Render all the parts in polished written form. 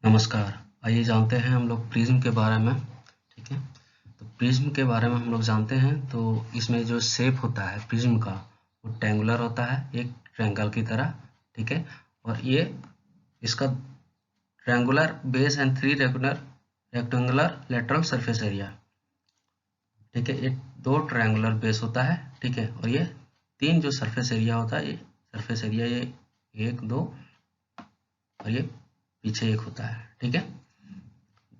नमस्कार। आइए जानते हैं हम लोग प्रिज्म के बारे में। ठीक है, तो प्रिज्म के बारे में हम लोग जानते हैं। तो इसमें जो शेप होता है प्रिज्म का वो ट्रायंगुलर होता है, एक ट्रायंगल की तरह। ठीक है, और ये इसका triangular base and 3 rectangular lateral surface area. ठीक है, ये 2 ट्रायंगुलर बेस होता है। ठीक है, और ये 3 जो सरफेस एरिया होता है, ये सरफेस एरिया ये 1 2 और ये पीछे 1 होता है। ठीक है,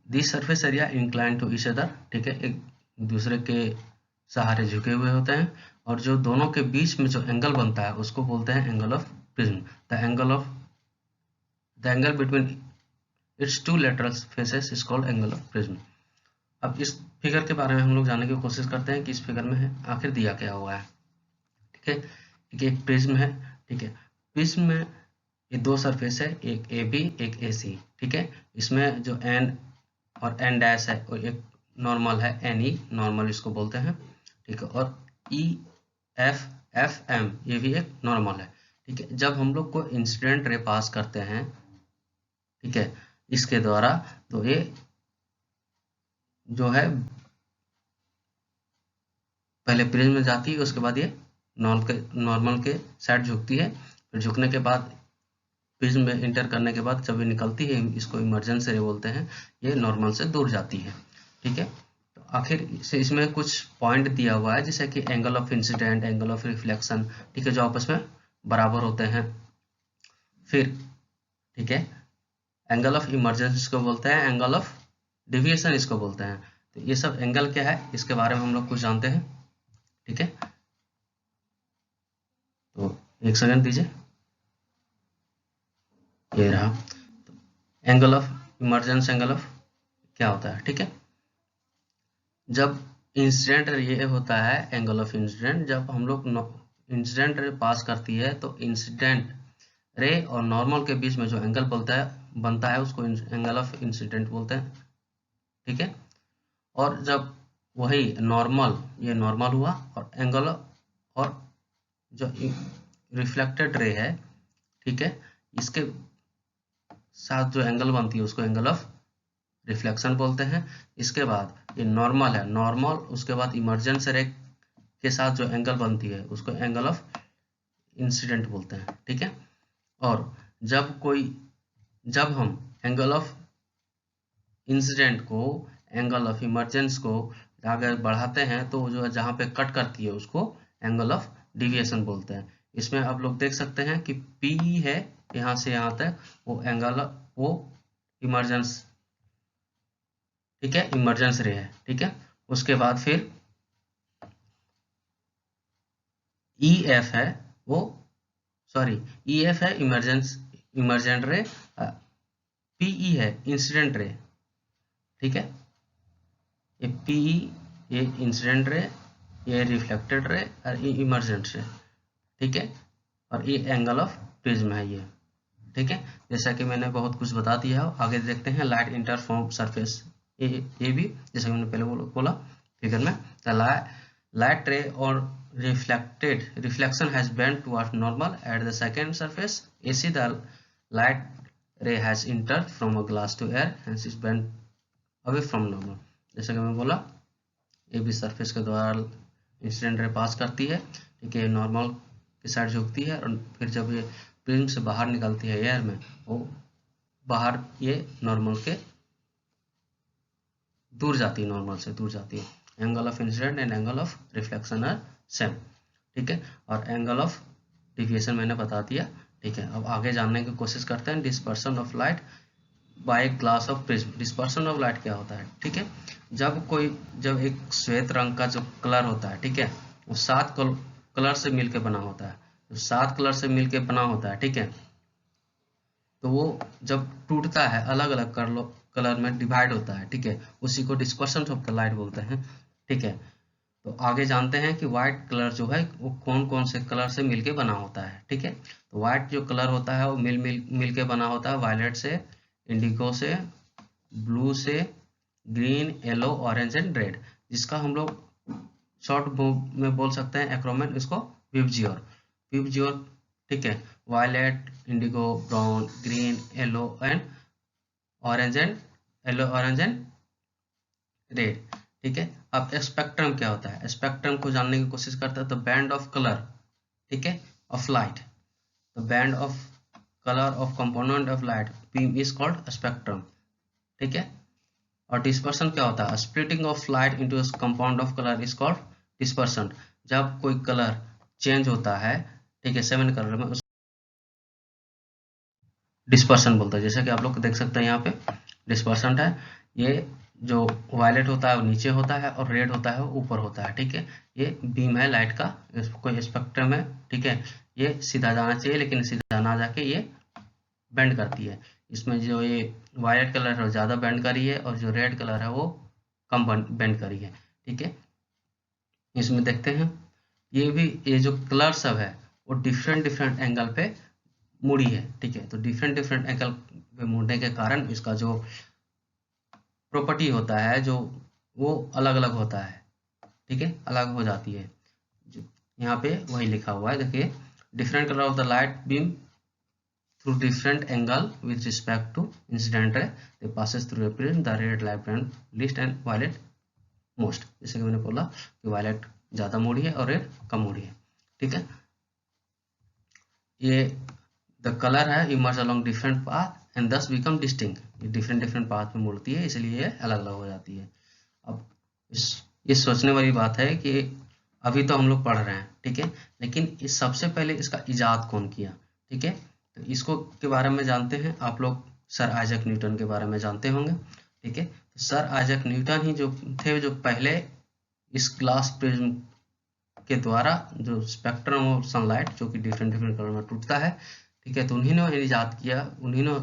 this surface area incline to each other. ठीक है, एक दूसरे के सहारे झुके हुए होते हैं, और जो दोनों के बीच में जो एंगल बनता है उसको बोलते हैं angle of prism. The angle between its two lateral faces is called angle of prism. अब इस फिगर के बारे में हम लोग जानने की कोशिश करते हैं कि इस फिगर में आखिर दिया क्या हुआ है। ठीक है, एक प्रिज्म है। ठीक है, प्रिज्म में ये 2 सरफेस है, एक ए बी एक ए सी। ठीक है, इसमें जो एन और एन डैश है और एक नॉर्मल है, एन ई नॉर्मल इसको बोलते हैं। ठीक है, और ई एफ एफ एम ये भी एक नॉर्मल है। ठीक है, जब हम लोग को इंसिडेंट रे पास करते हैं, ठीक है, इसके द्वारा, तो ये जो है पहले प्रिज्म में जाती है, उसके बाद ये नॉर्मल के साइड झुकती है। फिर झुकने के बाद प्रिज्म में इंटर करने के बाद जब ये निकलती है, इसको इमर्जेंस रे बोलते हैं, ये नॉर्मल से दूर जाती है। ठीक है, तो आखिर से इसमें कुछ पॉइंट दिया हुआ है, जैसे कि angle of incident, angle of reflection. ठीक है, जो आपस में बराबर होते हैं। फिर ठीक है, एंगल ऑफ इमर्जेंस इसको बोलते हैं, एंगल ऑफ डिविएशन इसको बोलते हैं। तो ये सब एंगल क्या है इसके बारे में हम लोग कुछ जानते हैं। ठीक है, तो एक सेकंड दीजिए, ये रहा। तो angle of emergence, angle of क्या होता है। ठीक है, जब इंसिडेंट ये होता है एंगल ऑफ इंसिडेंट, जब हम लोग इंसिडेंट रे पास करती है तो इंसिडेंट रे और नॉर्मल के बीच में जो एंगल बनता है उसको एंगल ऑफ इंसिडेंट बोलते हैं। ठीक है, और जब वही नॉर्मल, ये नॉर्मल हुआ, और एंगल और जो रिफ्लेक्टेड रे है, ठीक है, इसके साथ जो एंगल बनती है उसको एंगल ऑफ रिफ्लेक्शन बोलते हैं। इसके बाद ये नॉर्मल है, नॉर्मल उसके बाद इमर्जेंस रे के साथ जो एंगल बनती है उसको एंगल ऑफ इंसिडेंट बोलते हैं। ठीक है, और जब हम एंगल ऑफ इंसिडेंट को, एंगल ऑफ इमर्जेंस को आगे बढ़ाते हैं तो जो जहाँ पे कट करती है उसको एंगल ऑफ डिविएशन बोलते हैं। इसमें आप लोग देख सकते हैं कि पी है यहाँ से यहाँ तक, वो एंगल, वो इमर्जेंस, ठीक है, इमर्जेंस रे है। ठीक है, उसके बाद फिर ई एफ है, वो सॉरी, ई एफ है इमर्जेंट रे, पीई है इंसिडेंट रे। ठीक है, ये पीई ये इंसिडेंट रे, ये रिफ्लेक्टेड रे और ये इमर्जेंट रे। ठीक है, और ये एंगल ऑफ प्रिज्म है ये। ठीक है, जैसा कि मैंने बहुत कुछ बता दिया है। आगे देखते हैं लाइट इंटर फ्रॉम सरफेस, ये भी जैसा कि मैंने पहले बोला फिगर में, द लाइट रे और reflection has bent towards normal at the second surface. AC, the light ray has entered from a glass to air, hence is bent away from normal. जैसा कि मैं बोला, ये भी सरफेस के द्वारा इंसिडेंट रे पास करती है। ठीक है, नॉर्मल की साइड झुकती है, और फिर जब ये प्रिज्म से बाहर निकलती है एयर में, वो बाहर ये नॉर्मल के दूर जाती है, नॉर्मल से दूर जाती है। Angle of incident and angle of reflection are same. ठीक है, और एंगल ऑफ डिविएशन मैंने बता दिया। ठीक है, अब आगे जानने की कोशिश करते हैं dispersion of light by glass of prism. Dispersion of light क्या होता है। ठीक है, जब एक श्वेत रंग का जो कलर होता है, ठीक है, वो 7 कलर से मिलकर बना होता है। तो 7 कलर से मिलकर बना होता है, ठीक है, तो वो जब टूटता है अलग अलग कलर में डिवाइड होता है। ठीक है, उसी को डिस्पर्शन ऑफ द लाइट बोलते हैं। ठीक है, तो आगे जानते हैं कि व्हाइट कलर जो है वो कौन कौन से कलर से मिलके बना होता है। ठीक है, तो व्हाइट जो कलर होता है वो मिल के बना होता है वायलेट से, इंडिगो से, ब्लू से, green, yellow, orange and red, जिसका हम लोग शॉर्ट में बोल सकते हैं एक्रोमेन, इसको विबजियोर। ठीक है, violet, indigo, brown, green, yellow and orange and yellow, orange and red. ठीक है, अब स्पेक्ट्रम क्या होता है, स्पेक्ट्रम को जानने की कोशिश करते हैं। तो बैंड ऑफ कलर, ठीक है, ऑफ लाइट, तो band of colour of component of light beam is called spectrum. ठीक है, और डिस्पर्सन क्या होता है, splitting of light into compound of colour is called dispersion. जब कोई कलर चेंज होता है, ठीक है, 7 कलर में, उस डिस्पर्सन बोलता है। जैसे कि आप लोग देख सकते हैं यहाँ पे डिस्पर्सन है, ये जो वायलेट होता है वो नीचे होता है और रेड होता है वो ऊपर होता है। ठीक है, ये बीम है लाइट का, कोई स्पेक्ट्रम है। ठीक है, ये सीधा जाना चाहिए लेकिन सीधा ना जाके ये बेंड करती है। इसमें जो ये वायलेट कलर है वो ज़्यादा बेंड करी है और जो रेड कलर है वो कम बेंड करी है। ठीक है, इसमें देखते हैं ये भी, ये जो कलर सब है वो डिफरेंट डिफरेंट एंगल पे मुड़ी है। ठीक है, तो डिफरेंट डिफरेंट एंगल पे मुड़ने के कारण इसका जो प्रॉपर्टी होता है जो वो अलग अलग होता है। ठीक है, अलग हो जाती है। यहाँ पे वही लिखा हुआ है, देखिए, different colour of the light beam through different angle with respect to incident ray, they passes through a prism, the red light band least and violet most। जैसे कि मैंने बोला कि वायलेट ज़्यादा मोड़ी है और रेड कम मोड़ी है। ठीक है, ये द कलर है emerge along different path and दस बिकम डिस्टिंक्ट। ये डिफरेंट डिफरेंट पाथ में मुड़ती है इसलिए ये अलग अलग हो जाती है। अब ये सोचने वाली बात है कि अभी तो हम लोग पढ़ रहे हैं, ठीक है, लेकिन इस सबसे पहले इसका इजाद कौन किया। ठीक है, तो इसको के बारे में जानते हैं आप लोग, सर आइजैक न्यूटन के बारे में जानते होंगे। ठीक है, तो सर आइजैक न्यूटन ही जो थे जो पहले इस ग्लास प्रिज्म के द्वारा जो स्पेक्ट्रम और सनलाइट जो कि डिफरेंट डिफरेंट कलर में टूटता है, ठीक है, तो उन्हीं ने इजाद किया, उन्हीं ने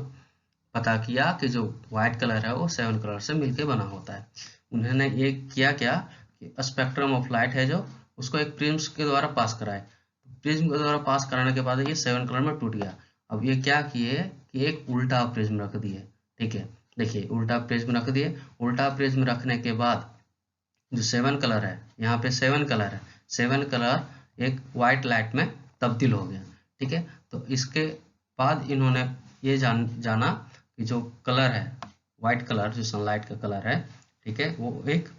पता किया कि जो व्हाइट कलर है वो 7 कलर से मिलके बना होता है। उन्होंने ये किया क्या कि स्पेक्ट्रम ऑफ लाइट है जो उसको एक प्रिज्म के द्वारा पास कराए। प्रिज्म के द्वारा पास कराने के बाद ये 7 कलर में टूट गया। अब ये क्या किए कि एक उल्टा प्रिज्म रख दिए। ठीक है, देखिए उल्टा प्रिज्म रख दिए। उल्टा प्रिज्म रखने के बाद जो 7 कलर है, यहाँ पे 7 कलर है, 7 कलर एक व्हाइट लाइट में तब्दील हो गया। ठीक है, तो इसके बाद इन्होंने ये जाना कि जो कलर है व्हाइट कलर जो सनलाइट का कलर है, ठीक है, वो एक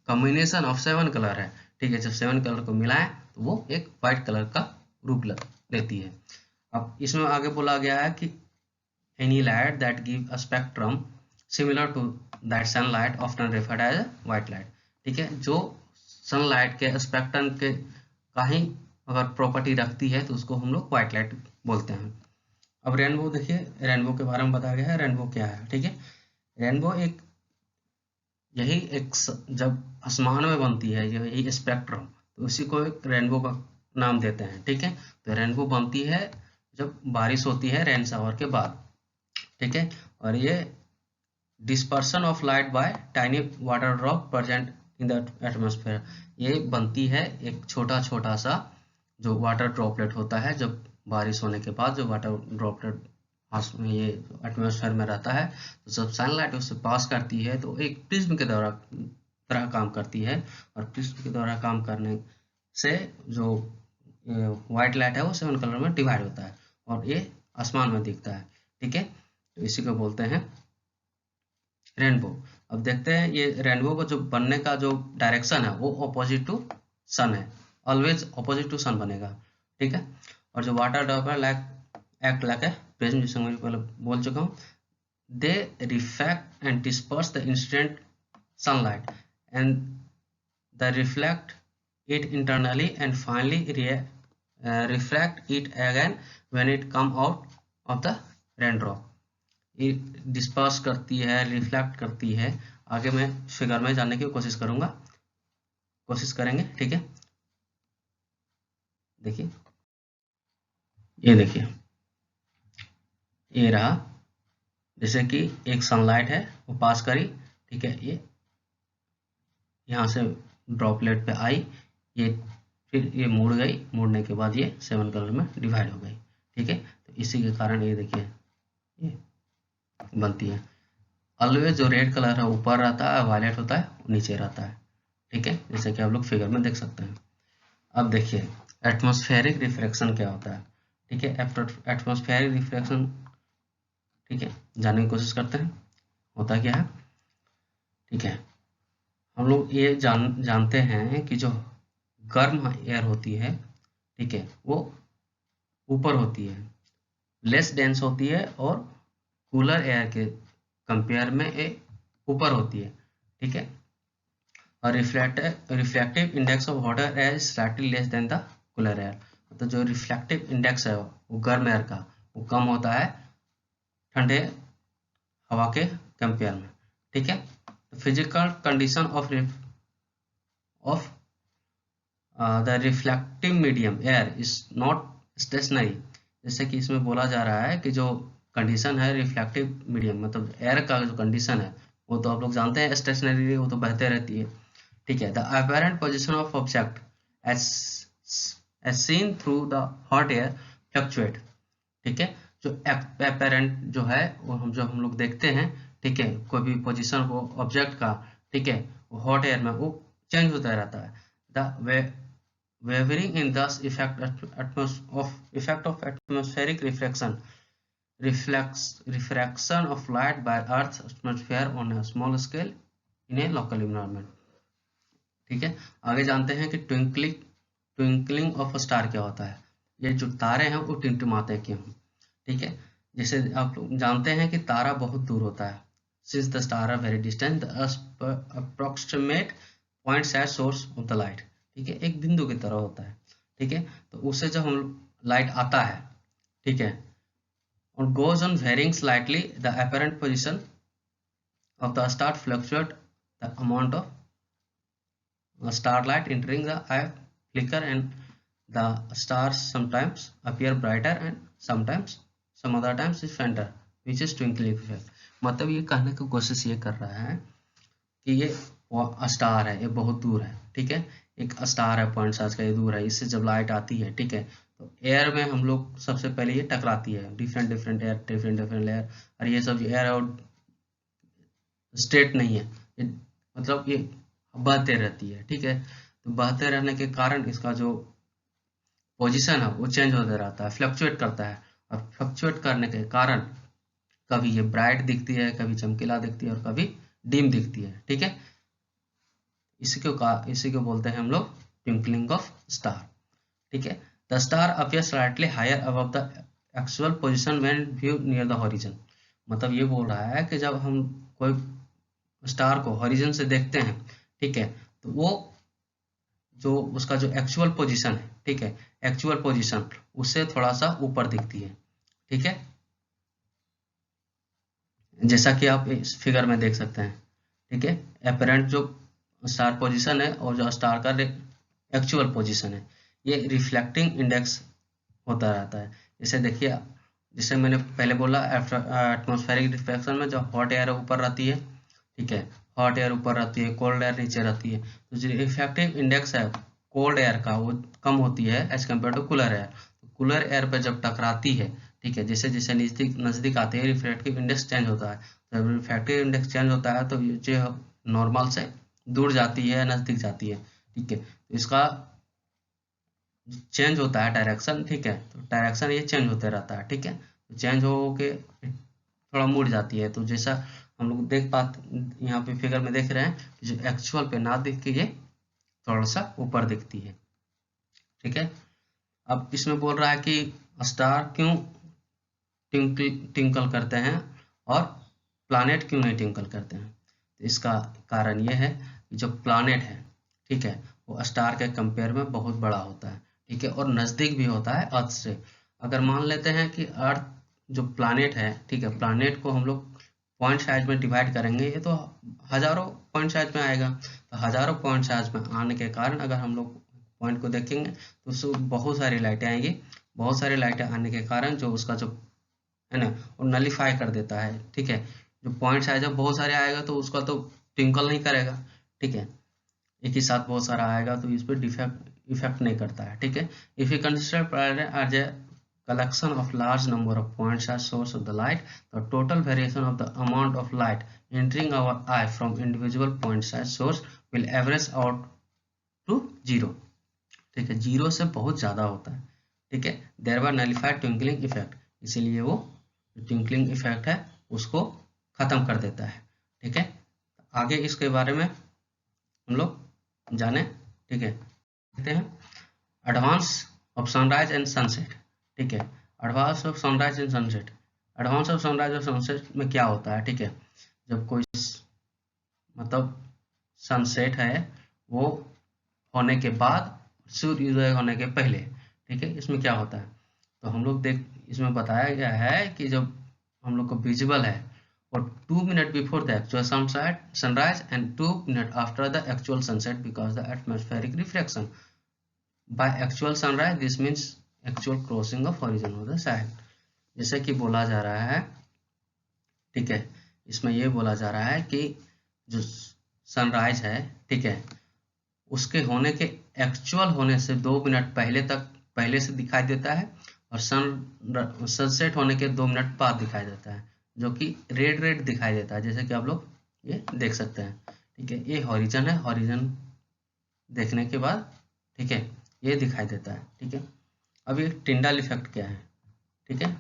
कॉम्बिनेशन ऑफ 7 कलर है। ठीक है, जब 7 कलर को मिलाएं तो वो एक व्हाइट कलर का रूप लेती है। अब इसमें आगे बोला गया है कि any light that give a spectrum similar to that sunlight often referred as white light. ठीक है, जो सनलाइट के स्पेक्ट्रम के का ही अगर प्रॉपर्टी रखती है तो उसको हम लोग व्हाइट लाइट बोलते हैं। अब रेनबो देखिए, रेनबो के बारे में बताया गया है। रेनबो क्या है, ठीक है, रेनबो एक यही एक जब आसमान में बनती है यही स्पेक्ट्रम, तो उसी को एक रेनबो का नाम देते हैं। ठीक है, तो रेनबो बनती है जब बारिश होती है रेन शावर के बाद। ठीक है, और ये dispersion of light by tiny water drop present in the atmosphere, ये बनती है एक छोटा छोटा सा जो वाटर ड्रॉपलेट होता है जब बारिश होने के बाद, जो वाटर ड्रॉपलेट ये एटमॉस्फेयर में रहता है, तो जब सनलाइट उससे पास करती है तो एक प्रिज्म के द्वारा तरह काम करती है, और प्रिज्म के द्वारा काम करने से जो व्हाइट लाइट है वो 7 कलर में डिवाइड होता है और ये आसमान में दिखता है। ठीक है, तो इसी को बोलते हैं रेनबो। अब देखते हैं ये रेनबो को जो बनने का जो डायरेक्शन है वो अपोजिट टू सन है, ऑलवेज अपोजिट टू सन बनेगा। ठीक है, और जो water droplet act like a prism, जिसे मैं पहले बोल चुका हूँ, दे reflect and disperse the incident sunlight and the reflect it internally and finally refract it again when it come out of the raindrop। ये डिस्पर्स करती है, रिफ्लेक्ट करती है। आगे मैं फिगर में जानने की कोशिश करेंगे। ठीक है, देखिए, ये देखिए, ये रहा, जैसे कि एक सनलाइट है वो पास करी। ठीक है, ये यहाँ से ड्रॉपलेट पे आई, ये फिर ये मुड़ गई, मुड़ने के बाद ये 7 कलर में डिवाइड हो गई। ठीक है, तो इसी के कारण ये देखिए ये बनती है। ऑलवेज जो रेड कलर है ऊपर रहता है, वायलेट होता है नीचे रहता है। ठीक है, जैसे कि आप लोग फिगर में देख सकते हैं। अब देखिए एटमॉस्फेरिक रिफ्रैक्शन क्या होता है। ठीक है, एटमॉस्फेरिक रिफ्रैक्शन, ठीक है, जानने की कोशिश करते हैं होता क्या है। ठीक है, हम लोग ये जानते हैं कि जो गर्म एयर होती है, ठीक है, वो ऊपर होती है, लेस डेंस होती है, और कूलर एयर के कंपेयर में ये ऊपर होती है। ठीक है, और reflective index of water air is slightly less than the cooler air. मतलब जो रिफ्लेक्टिव इंडेक्स है वो गर्म एयर का वो कम होता है ठंडे हवा के कंपेयर में। ठीक है, physical condition of the reflective medium air is not stationary. जैसे कि इसमें बोला जा रहा है कि जो कंडीशन है रिफ्लेक्टिव मीडियम, मतलब एयर का जो कंडीशन है वो तो आप लोग जानते हैं स्टेशनरी, वो तो बहते रहती है। ठीक है, the apparent position of object as seen through the hot air fluctuate. ठीक है, जो अपैरेंट जो है वो हम लोग देखते हैं, ठीक है, कोई भी पोजीशन को ऑब्जेक्ट का, ठीक है, वो हॉट एयर में वो चेंज होता रहता है। The wavering in thus effect of atmospheric refraction of light by Earth's atmosphere on a small scale in a local environment। ठीक है, आगे जानते हैं कि ट्विंकलिंग ऑफ स्टार क्या होता है। ये जो तारे हैं वो टिमटिमाते क्यों हैं। ठीक है, जैसे आप लोग जानते हैं कि तारा बहुत दूर होता है। Since the star are very distant the approximate points at source of the light. ठीक है, एक बिंदु की तरह होता है। ठीक है, तो उससे जब हम लाइट आता है, ठीक है, और goes on varying slightly the apparent position of the star fluctuate the amount of starlight entering the eye flicker and the stars sometimes appear brighter and sometimes some other times is fainter which is twinkling effect। मतलब ये कहने की कोशिश ये कर रहा है कि ये स्टार है, ये बहुत दूर है। ठीक है, एक स्टार है पॉइंट चार्ज का, ये दूर है, इससे जब लाइट आती है, ठीक है, तो एयर में हम लोग सबसे पहले ये टकराती है, डिफरेंट एयर, डिफरेंट लेयर, और ये सब एयर और स्ट्रेट नहीं है, ये मतलब ये बहते रहती है। ठीक है, तो बहते रहने के कारण इसका जो पोजीशन है वो चेंज होता रहता है, फ्लक्चुएट करता है, और फ्लक्चुएट करने के कारण कभी ये ब्राइट दिखती है, कभी चमकीला दिखती है, और कभी डिम दिखती है। ठीक है, इसी को बोलते हैं हम लोग ट्विंकलिंग ऑफ स्टार। ठीक है, the star appear slightly higher above the actual position when view near the horizon. मतलब ये बोल रहा है कि जब हम कोई स्टार को हॉरिजन से देखते हैं, ठीक है, तो वो जो उसका जो एक्चुअल पोजीशन है, ठीक है, एक्चुअल पोजीशन उससे थोड़ा सा ऊपर दिखती है। ठीक है, जैसा कि आप इस फिगर में देख सकते हैं। ठीक है, अपरेंट जो स्टार पोजीशन है और जो स्टार का एक्चुअल पोजीशन है, ये रिफ्लेक्टिंग इंडेक्स होता रहता है। जैसे देखिए, जैसे मैंने पहले बोला एटमॉस्फेरिक रिफ्लेक्शन में जो हॉट एयर ऊपर रहती है, ठीक है, हॉट एयर ऊपर रहती है, कोल्ड एयर नीचे रहती है, तो जो इफेक्टिव इंडेक्स है कोल्ड एयर का वो कम होती है as compare to cooler air. Cooler air पे जब टकराती है, ठीक है, जैसे जैसे नजदीक नजदीक आते हैं रिफ्लेक्टिव इंडेक्स चेंज होता है। जब रिफ्लेक्टिव इंडेक्स चेंज होता है तो ये जो नॉर्मल से दूर जाती है, नजदीक जाती है। ठीक है, तो इसका चेंज होता है डायरेक्शन। ठीक है, तो डायरेक्शन ये चेंज होते रहता है। ठीक है, तो चेंज हो के थोड़ा मुड़ जाती है, तो जैसा हम लोग देख पाते यहाँ पे फिगर में देख रहे हैं कि जो एक्चुअल पे ना दिख के ये थोड़ा सा ऊपर दिखती है। ठीक है, अब इसमें बोल रहा है कि स्टार क्यों ट्विंकल करते हैं और प्लानेट क्यों नहीं ट्विंकल करते हैं। तो इसका कारण ये है कि जो प्लानेट है, ठीक है, वो स्टार के कंपेयर में बहुत बड़ा होता है। ठीक है, और नज़दीक भी होता है अर्थ से। अगर मान लेते हैं कि अर्थ जो प्लानेट है, ठीक है, प्लानेट को हम लोग पॉइंट साइज में डिवाइड करेंगे, ये तो हजारों पॉइंट साइज में आएगा। तो हजारों पॉइंट साइज में आने के कारण अगर हम लोग पॉइंट को देखेंगे तो उसमें बहुत सारी लाइटें आएंगी। बहुत सारी लाइटें आने के कारण जो उसका जो है ना वो नलीफाई कर देता है। ठीक है, जो पॉइंट साइज है बहुत सारे आएगा तो उसका तो ट्विंकल नहीं करेगा। ठीक है, एक ही साथ बहुत सारा आएगा तो इस पर इफेक्ट नहीं करता है। ठीक है, if you consider planet as a collection of large number of points as source of the light, the total variation of the amount of light entering our eye from individual points as source will average out to 0। ठीक है, 0 से बहुत ज़्यादा होता है। ठीक है, thereby nullified twinkling effect, इसीलिए वो जो ट्विंकलिंग इफेक्ट है उसको खत्म कर देता है। ठीक है, आगे इसके बारे में हम लोग जाने। ठीक है, देखते हैं advance of sunrise and sunset. ठीक है, advance of sunrise and sunset, advance of sunrise और सनसेट में क्या होता है। ठीक है, जब कोई मतलब सनसेट है वो होने के बाद, सूर्योदय होने के पहले। ठीक है, इसमें क्या होता है, तो हम लोग इसमें बताया गया है कि जब हम लोग को विजिबल है और 2 minute before the actual sunrise and 2 minute after the actual sunset because the atmospheric reflection by actual sunrise, this means actual crossing of horizon of the side. जैसे कि बोला जा रहा है, ठीक है, इसमें ये बोला जा रहा है कि जो सनराइज है, ठीक है, उसके होने के एक्चुअल होने से 2 मिनट पहले से दिखाई देता है और सनसेट होने के 2 मिनट बाद दिखाई देता है, जो कि रेड दिखाई देता है, जैसे कि आप लोग ये देख सकते हैं। ठीक है, ये हॉरिजन है, हॉरिजन देखने के बाद, ठीक है, ये दिखाई देता है। ठीक है, अब ये टिंडल इफेक्ट क्या है। ठीक है,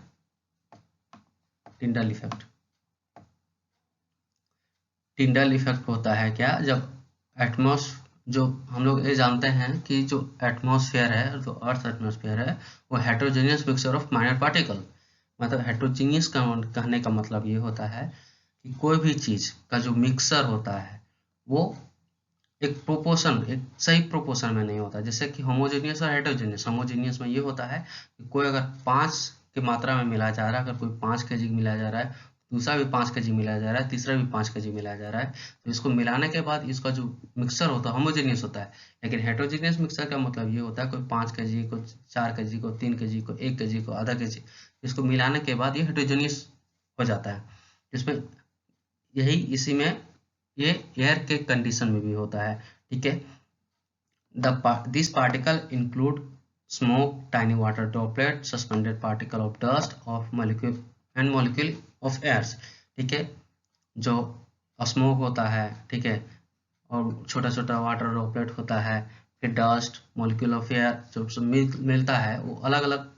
टिंडल इफेक्ट, टिंडल इफेक्ट होता है क्या, जब जो हम लोग ये जानते हैं कि जो एटमॉस्फेयर है, जो अर्थ एटमॉस्फेयर है, वो heterogeneous mixture of minor particle. मतलब हेट्रोजीनियस कहने का मतलब ये होता है कि कोई भी चीज का जो मिक्सर होता है वो एक सही प्रोपोर्शन में नहीं होता। जैसे कि होमोजीनियस और हेट्रोजीनियस, होमोजीनियस में ये होता है कि कोई अगर 5 की मात्रा में मिलाया जा रहा है, अगर कोई 5 kg मिलाया जा रहा है, दूसरा भी 5 kg मिलाया जा रहा है, तीसरा भी 5 kg मिलाया जा रहा है, तो इसको मिलाने के बाद इसका जो मिक्सर होता है होमोजीनियस होता है। लेकिन हेट्रोजीनियस मिक्सर का मतलब ये होता है कोई 5 kg को, 4 kg को, 3 kg को, 1 kg को, आधा kg, इसको मिलाने के बाद ये हेट्रोजीनियस हो जाता है। इसमें इसी में ये एयर के कंडीशन में भी होता है। ठीक है, this particle include smoke, tiny water droplet, suspended particle of dust of molecule of airs. ठीक है, जो स्मोक होता है, ठीक है, और छोटा छोटा वाटर ड्रॉपलेट होता है, फिर डस्ट, मॉलिक्यूल ऑफ एयर जो मिलता है, वो अलग अलग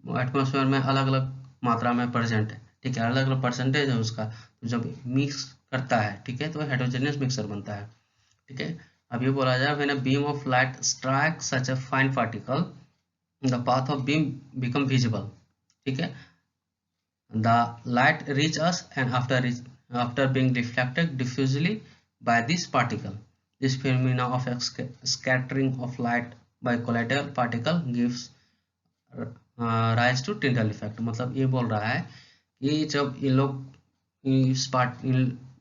एटमॉस्फेयर में अलग अलग मात्रा में प्रेजेंट है। ठीक है, अलग अलग परसेंटेज है उसका, तो जब मिक्स करता है, ठीक है, तो हेट्रोजेनियस मिक्सर बनता है। ठीक है, अब ये बोला जाए when a beam of light strike such a fine particle the path of beam become visible. ठीक है, the light reach us and after being reflected diffusely by this particle, this phenomena of scattering of light by collider particle gives rise to Tyndall effect. मतलब ये बोल रहा है कि जब ये लोग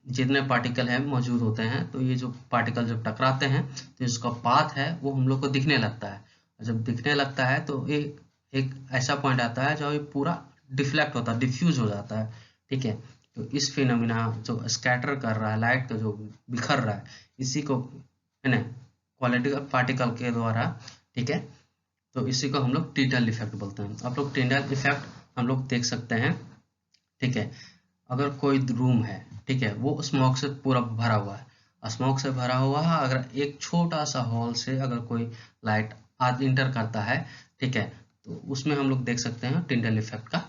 जितने पार्टिकल हैं मौजूद होते हैं, तो ये जो पार्टिकल जब टकराते हैं तो इसका पाथ है वो हम लोग को दिखने लगता है। जब दिखने लगता है तो एक ऐसा पॉइंट आता है जो ये पूरा डिफ्लेक्ट होता है, डिफ्यूज हो जाता है। ठीक है, तो इस फिनोमिना जो स्कैटर कर रहा है, लाइट का जो बिखर रहा है, इसी को है ना क्वालिटी पार्टिकल के द्वारा, ठीक है, तो इसी को हम लोग टिंडल इफेक्ट बोलते हैं। आप लोग टिंडल इफेक्ट हम लोग देख सकते हैं। ठीक है, अगर कोई रूम है, ठीक है, वो स्मोक से पूरा भरा हुआ है, स्मोक से भरा हुआ है, अगर एक छोटा सा हॉल से अगर कोई लाइट आज इंटर करता है, ठीक है, तो उसमें हम लोग देख सकते हैं टिंडल इफेक्ट का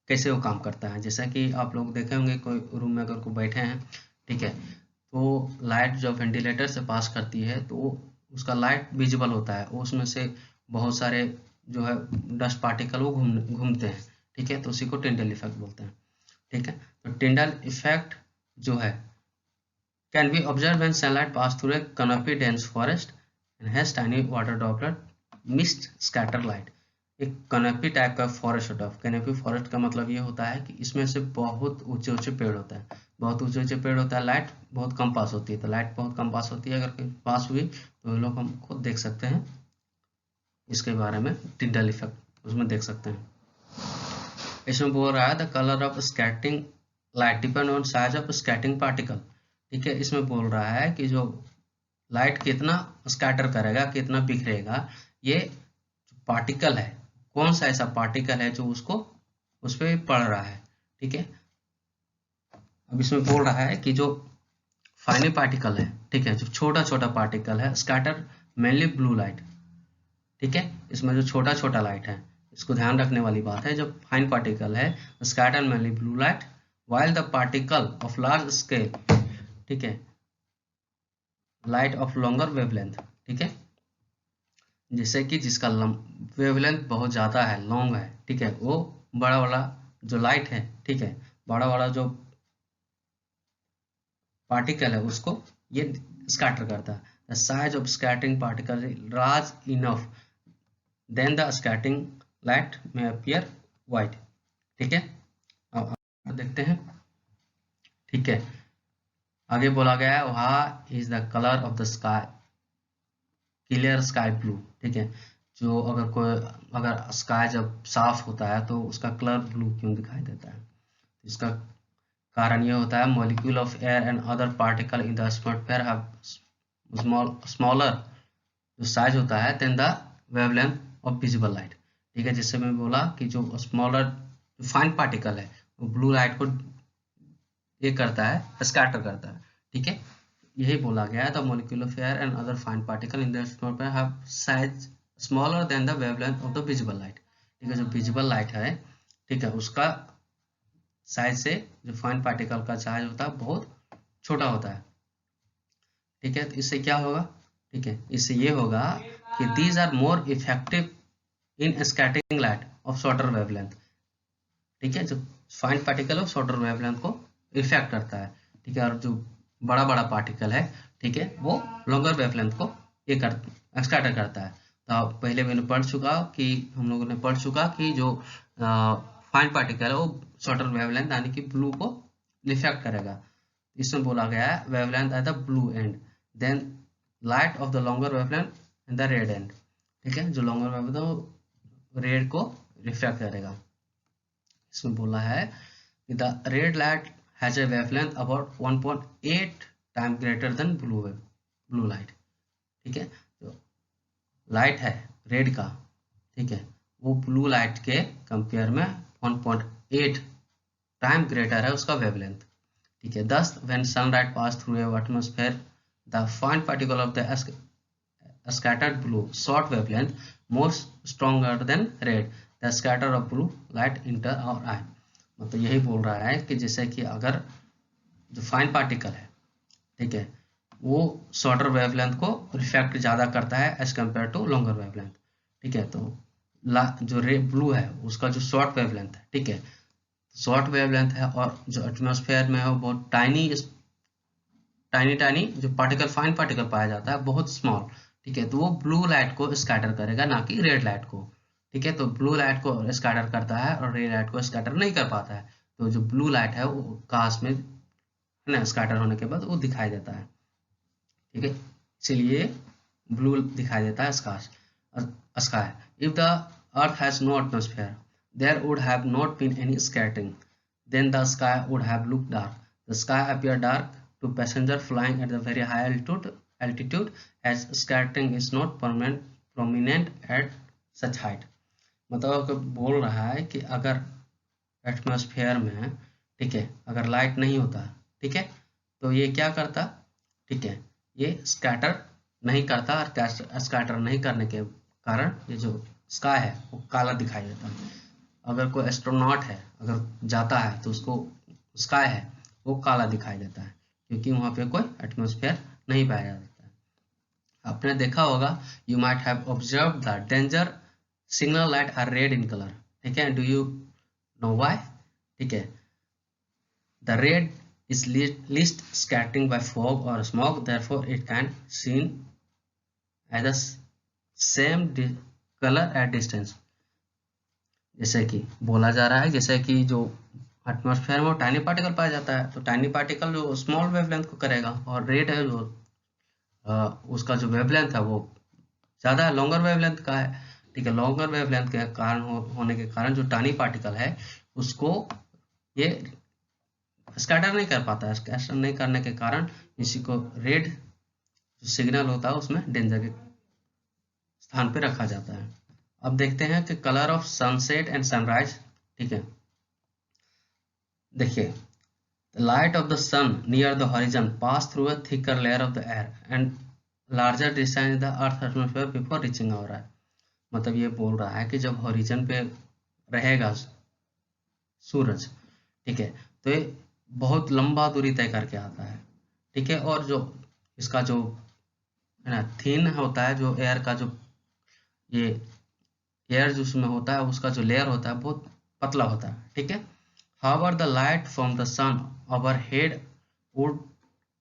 कैसे वो काम करता है। जैसा कि आप लोग देखे होंगे कोई रूम में अगर कोई बैठे हैं, ठीक है, तो लाइट जब वेंटिलेटर से पास करती है तो उसका लाइट विजिबल होता है, उसमें से बहुत सारे जो है डस्ट पार्टिकल वो घूमते हैं। ठीक है, तो उसी को टिंडल इफेक्ट बोलते हैं। ठीक है, तो टिंडल इफेक्ट जो है can be observe when sunlight pass through a canopy dense forest and has tiny water droplet mist scatter light. एक कैनोपी टाइप का फॉरेस्ट होता है। कैनोपी फॉरेस्ट का मतलब ये होता है कि इसमें से बहुत ऊंचे ऊंचे पेड़ होता है, बहुत ऊंचे ऊंचे पेड़ होता है, लाइट बहुत कम पास होती है। तो लाइट बहुत कम पास होती है, अगर कहीं पास हुई तो लोग हम खुद देख सकते हैं इसके बारे में, टिंडल इफेक्ट उसमें देख सकते हैं। इसमें बोल रहा है the colour of scattering light depend on size of scattering particle. ठीक है, इसमें बोल रहा है कि जो लाइट कितना स्कैटर करेगा, कितना बिखरेगा, ये पार्टिकल है, कौन सा ऐसा पार्टिकल है जो उसको उस पर पड़ रहा है। ठीक है, अब इसमें बोल रहा है कि जो फाइनी पार्टिकल है, ठीक है, जो छोटा छोटा पार्टिकल है, स्कैटर मेनली ब्लू लाइट। ठीक है, इसमें जो छोटा छोटा लाइट है इसको ध्यान रखने वाली बात है। जब फाइन पार्टिकल है scatter mainly blue light while the particle of large scale, ठीक है, लाइट ऑफ लॉन्गर वेवलेंथ, ठीक है, जैसे कि जिसका वेवलेंथ बहुत ज़्यादा है, लॉन्ग है, ठीक है, वो बड़ा वाला जो लाइट है, ठीक है, बड़ा वाला जो पार्टिकल है उसको ये स्कैटर करता है। The size of scattering particle large enough then the scattering light में अपीयर वाइट, ठीक है। अब देखते हैं, ठीक है, आगे बोला गया है वहा is the colour of the sky clear sky blue, ठीक है, जो अगर स्काई जब साफ होता है तो उसका कलर ब्लू क्यों दिखाई देता है? इसका कारण यह होता है molecule of air and other particle in the atmosphere have smaller जो साइज होता है then the wavelength of visible light, ठीक है। जिससे मैं बोला कि जो स्मॉलर जो फाइन पार्टिकल है वो ब्लू लाइट को ये करता है, स्कैटर करता है, ठीक है। यही बोला गया है the molecule of air and other fine particle in the atmosphere have size smaller than the wavelength of the visible light, ठीक है। जो विजिबल लाइट है, ठीक है, उसका साइज से जो फाइन पार्टिकल का साइज होता है बहुत छोटा होता है, ठीक है। तो इससे क्या होगा, ठीक है, इससे ये होगा कि these are more effective in scattering light of shorter wavelength, ठीक है। जो fine particle of shorter wavelength को इफेक्ट करता है, ठीक है, और जो बड़ा बड़ा पार्टिकल है, ठीक है, वो लॉन्गर वेवलेंथ को ये स्कैटर करता है। तो पहले मैंने हम लोगों ने पढ़ चुका कि जो फाइन पार्टिकल है वो शॉर्टर वेवलेंथ यानी कि ब्लू को इफेक्ट करेगा। इसमें बोला गया है wavelength at the blue end then light of the longer wavelength and the red end, ठीक है। जो लॉन्गर वेवलेंथ रेड को रिफ्लेक्ट करेगा। इसमें बोला है कि the red light has a wavelength about 1.8 time greater than blue light, ठीक है। तो लाइट है रेड का, ठीक है, वो ब्लू लाइट के कंपेयर में 1.8 टाइम ग्रेटर है उसका वेवलेंथ, ठीक है। दस when sunlight pass through a atmosphere the fine particle of the scattered blue short wavelength more stronger than red the scatter of blue light enter our eye। मतलब यही बोल रहा है कि जैसे कि अगर जो फाइन पार्टिकल है, ठीक है, वो शॉर्टर वेवलेंथ को रिफ्लेक्ट ज़्यादा करता है as compare to longer wavelength, ठीक है। तो जो ब्लू है उसका जो शॉर्ट वेवलेंथ है, ठीक है, शॉर्ट वेवलेंथ है और जो एटमॉस्फेयर में है वो बहुत टाइनी जो पार्टिकल फाइन पार्टिकल पाया जाता है बहुत स्मॉल, ठीक है। तो वो ब्लू लाइट को स्कैटर करेगा ना कि रेड लाइट को, ठीक है। तो ब्लू लाइट को स्कैटर करता है और रेड लाइट को स्कैटर नहीं कर पाता है। तो जो ब्लू लाइट है वो काश में है ना स्कैटर होने के बाद वो दिखाई देता है, ठीक है, इसलिए ब्लू दिखाई देता है sky. If the earth has no atmosphere there would have not been any scattering then the sky would have look dark. The sky appear dark to passenger flying at the very high altitude as scattering is not prominent at such height। मतलब बोल रहा है कि अगर atmosphere में, ठीक है, अगर लाइट नहीं होता, ठीक है, तो ये क्या करता, ठीक है, ये स्कैटर नहीं करता और स्कैटर नहीं करने के कारण ये जो स्काई है वो काला दिखाई देता है। अगर कोई एस्ट्रोनॉट है अगर जाता है तो उसको स्काई है वो काला दिखाई देता है क्योंकि वहाँ पे कोई एटमॉस्फेयर नहीं पाया जाता है। आपने देखा होगा you might have observe the danger signal light are red in colour, ठीक है। Do you know why? ठीक है, the red is least scattering by fog or smoke, therefore it can seen as the same color at distance। जैसे कि बोला जा रहा है जैसे कि जो एटमॉस्फेयर में टाइनी पार्टिकल पाया जाता है तो टाइनी पार्टिकल जो स्मॉल वेवलेंथ को करेगा और रेड है जो उसका जो वेवलेंथ है वो ज़्यादा लॉन्गर वेवलेंथ का है, ठीक है। लॉन्गर वेवलेंथ के कारण होने के कारण जो टाइनी पार्टिकल है उसको ये स्कैटर नहीं कर पाता है। स्कैटर नहीं करने के कारण इसी को रेड जो सिग्नल होता है उसमें डेंजर के स्थान पे रखा जाता है। अब देखते हैं कि colour of sunset and sunrise, ठीक है। देखिए, the light of the sun near the horizon pass through a thicker layer of the air and larger distance in the earth atmosphere before reaching our eye। मतलब ये बोल रहा है कि जब हॉरिजन पे रहेगा सूरज, ठीक है, तो ये बहुत लंबा दूरी तय करके आता है, ठीक है, और जो इसका जो है ना थिन होता है, जो एयर का जो ये एयर जो उसमें होता है उसका जो लेयर होता है बहुत पतला होता है, ठीक है। However the light from the sun overhead would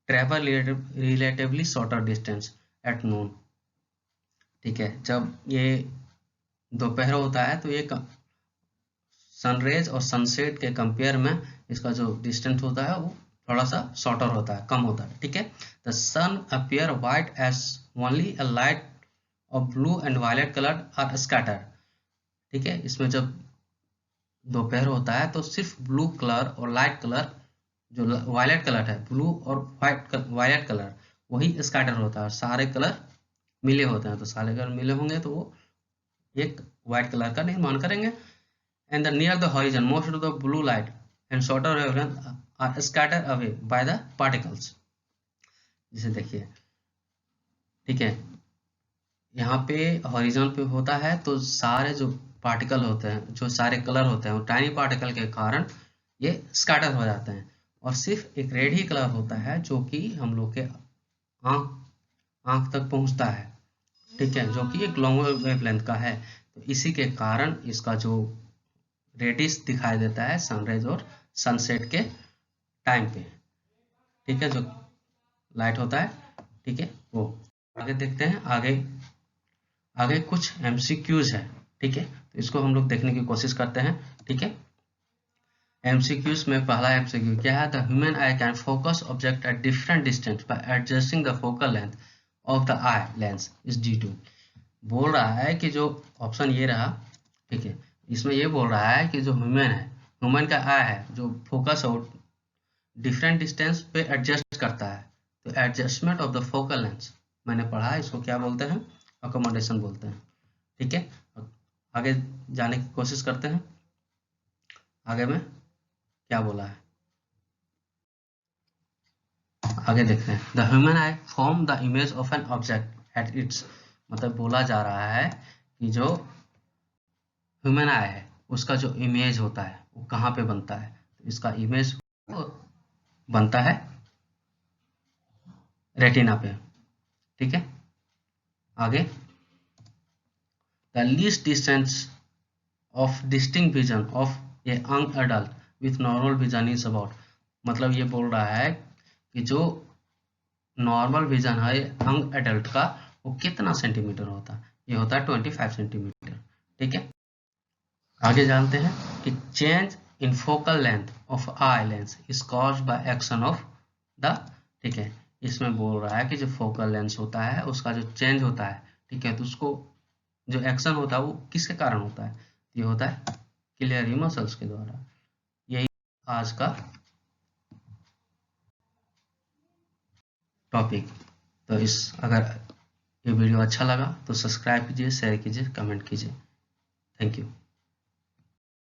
travel relatively shorter distance at noon, ठीक है। जब ये दोपहर होता है तो ये सनरेज और सनसेट के कंपेयर में इसका जो डिस्टेंस होता है वो थोड़ा सा शॉर्टर होता है, कम होता है, ठीक है। The sun appear white as only a light of blue and violet colour are scatter, ठीक है। इसमें जब दोपहर होता है तो सिर्फ ब्लू कलर और लाइट कलर, जो वायलेट कलर है, ब्लू और वायलेट कलर वही स्कैटर होता है, सारे कलर मिले होते हैं। तो सारे कलर मिले होंगे तो वो एक व्हाइट कलर का निर्माण करेंगे। And the near the horizon most of the blue light and shorter wavelength are scatter away by the particles. जिसे देखिए, ठीक है, यहाँ पे हॉरिजन पे होता है तो सारे जो पार्टिकल होते हैं, जो सारे कलर होते हैं, वो टाइनी पार्टिकल के कारण ये स्कैटर हो जाते हैं, और सिर्फ एक रेड ही कलर होता है जो कि हम लोग के आंख तक पहुंचता है, ठीक है, जो कि एक लॉन्ग वेवलेंथ का है। तो इसी के कारण इसका जो रेडिश दिखाई देता है सनराइज और सनसेट के टाइम पे, ठीक है, जो लाइट होता है, ठीक है वो। आगे देखते हैं, आगे आगे कुछ एमसीक्यूज है, ठीक है, तो इसको हम लोग देखने की कोशिश करते हैं, ठीक है। एमसीक्यूज में पहला एमसीक्यू क्या है, the human eye can focus object at different distance by adjusting the focal length of the eye lens is due to. बोल रहा है कि जो ऑप्शन ये रहा, ठीक है, इसमें ये बोल रहा है कि जो ह्यूमन का आई है जो फोकस हो डिफरेंट डिस्टेंस पे एडजस्ट करता है, तो adjustment of the focal length मैंने पढ़ा है, इसको क्या बोलते हैं, अकोमोडेशन बोलते हैं, ठीक है। आगे जाने की कोशिश करते हैं, आगे में क्या बोला है, आगे देखते हैं। The human I form the image of an object at its, मतलब बोला जा रहा है कि जो ह्यूमन आई है उसका जो इमेज होता है वो कहाँ पे बनता है, तो इसका इमेज बनता है रेटिना पे, ठीक है। आगे, the least distance of distinct vision of a young adult with normal vision is about, मतलब ये बोल रहा है कि जो नॉर्मल विजन है यंग एडल्ट का वो कितना सेंटीमीटर होता है, ये होता है 25 सेंटीमीटर, ठीक है। आगे जानते हैं कि change in focal length of I lens is caused by action of the, ठीक है, इसमें बोल रहा है कि जो फोकल लेंस होता है उसका जो चेंज होता है, ठीक है, तो उसको जो एक्शन होता है वो किसके कारण होता है, ये होता है क्लियरी मसल्स के द्वारा। यही आज का टॉपिक। तो इस अगर ये वीडियो अच्छा लगा तो सब्सक्राइब कीजिए, शेयर कीजिए, कमेंट कीजिए। Thank you.